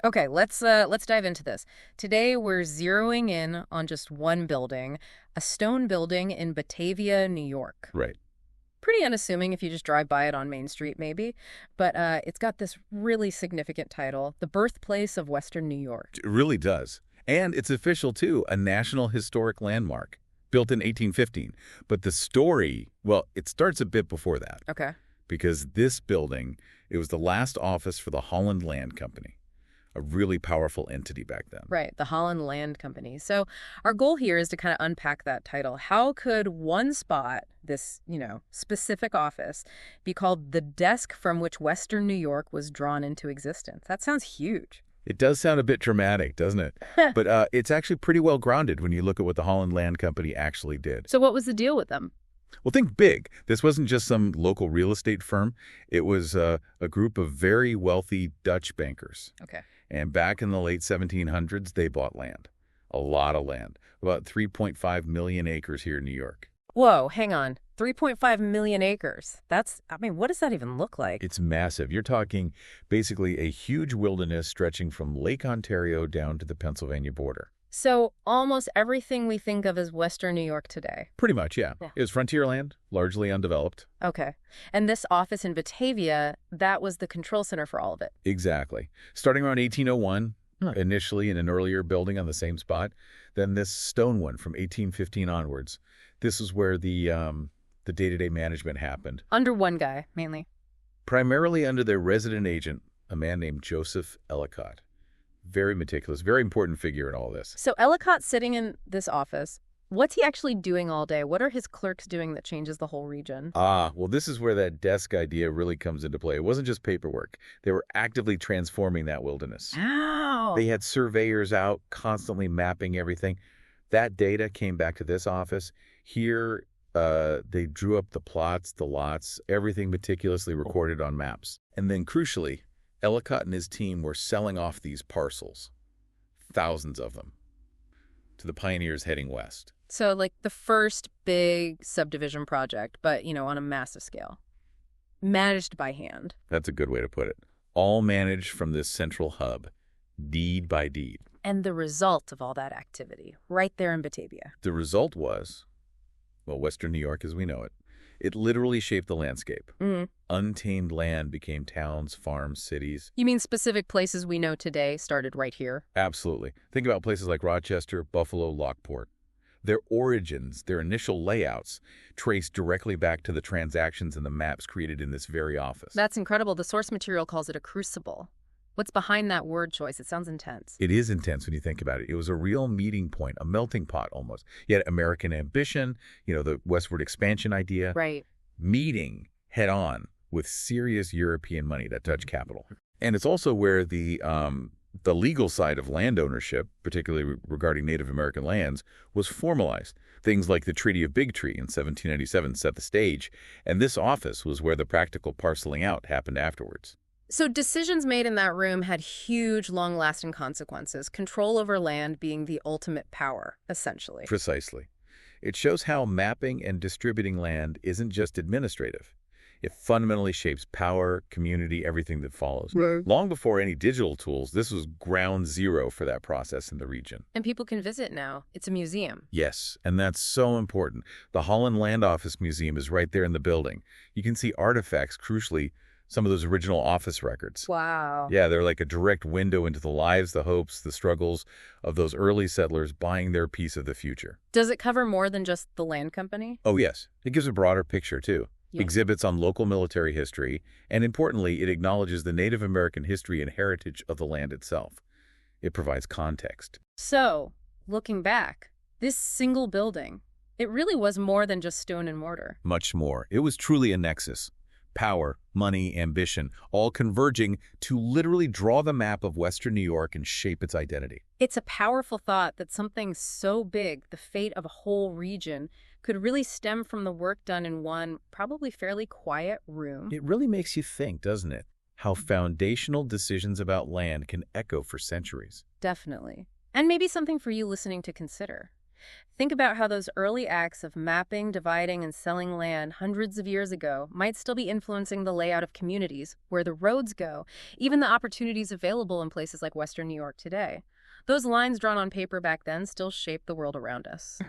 Okay, let's dive into this. Today we're zeroing in on just one building, a stone building in Batavia, New York. Right. Pretty unassuming if you just drive by it on Main Street, maybe, but it's got this really significant title, The Birthplace of Western New York. It really does. And it's official, too, a National Historic Landmark, built in 1815. But the story, well, it starts a bit before that, Okay. because this building, it was the last office for the Holland Land Company, a really powerful entity back then. Right, the Holland Land Company. So our goal here is to kind of unpack that title. How could one spot, this, specific office, be called the desk from which Western New York was drawn into existence? That sounds huge. It does sound a bit dramatic, doesn't it? But it's actually pretty well grounded when you look at what the Holland Land Company actually did. So what was the deal with them? Well, think big. This wasn't just some local real estate firm. It was a group of very wealthy Dutch bankers. Okay. And back in the late 1700s, they bought land. A lot of land. About 3.5 million acres here in New York. Whoa, hang on. 3.5 million acres. What does that even look like? It's massive. You're talking basically a huge wilderness stretching from Lake Ontario down to the Pennsylvania border. So almost everything we think of as Western New York today. Pretty much, yeah. Yeah. It was frontier land, largely undeveloped. Okay. And this office in Batavia, that was the control center for all of it. Exactly. Starting around 1801, initially in an earlier building on the same spot, then this stone one from 1815 onwards. This is where the day-to-day management happened. Under one guy, mainly. Primarily under their resident agent, a man named Joseph Ellicott. Very meticulous, very important figure in all this. So Ellicott's sitting in this office. What's he actually doing all day? What are his clerks doing that changes the whole region? Well, this is where that desk idea really comes into play. It wasn't just paperwork. They were actively transforming that wilderness. Ow! They had surveyors out, constantly mapping everything. That data came back to this office. Here, they drew up the plots, the lots, everything meticulously recorded on maps. And then, crucially, Ellicott and his team were selling off these parcels, thousands of them, to the pioneers heading west. So like the first big subdivision project, but, on a massive scale. Managed by hand. That's a good way to put it. All managed from this central hub, deed by deed. And the result of all that activity, right there in Batavia. The result was, well, Western New York as we know it. It literally shaped the landscape. Untamed land became towns, farms, cities. You mean specific places we know today started right here? Absolutely. Think about places like Rochester, Buffalo, Lockport. Their origins, their initial layouts, trace directly back to the transactions and the maps created in this very office. That's incredible. The source material calls it a crucible. What's behind that word choice? It sounds intense. It is intense when you think about it. It was a real meeting point, a melting pot almost. You had American ambition, the westward expansion idea. Right. Meeting head on with serious European money, that Dutch capital. And it's also where the legal side of land ownership, particularly regarding Native American lands, was formalized. Things like the Treaty of Big Tree in 1797 set the stage, and this office was where the practical parceling out happened afterwards. So decisions made in that room had huge, long-lasting consequences, control over land being the ultimate power, essentially. Precisely. It shows how mapping and distributing land isn't just administrative. It fundamentally shapes power, community, everything that follows. Right. Long before any digital tools, this was ground zero for that process in the region. And people can visit now. It's a museum. Yes, and that's so important. The Holland Land Office Museum is right there in the building. You can see artifacts, crucially, some of those original office records. Wow. Yeah, they're like a direct window into the lives, the hopes, the struggles of those early settlers buying their piece of the future. Does it cover more than just the land company? Oh, yes. It gives a broader picture, too. Yeah. Exhibits on local military history, and importantly, it acknowledges the Native American history and heritage of the land itself. It provides context. So, looking back, this single building, it really was more than just stone and mortar. Much more. It was truly a nexus. Power, money, ambition, all converging to literally draw the map of Western New York and shape its identity. It's a powerful thought that something so big, the fate of a whole region, could really stem from the work done in one probably fairly quiet room. It really makes you think, doesn't it? How foundational decisions about land can echo for centuries. Definitely. And maybe something for you listening to consider. Think about how those early acts of mapping, dividing, and selling land hundreds of years ago might still be influencing the layout of communities, where the roads go, even the opportunities available in places like Western New York today. Those lines drawn on paper back then still shape the world around us.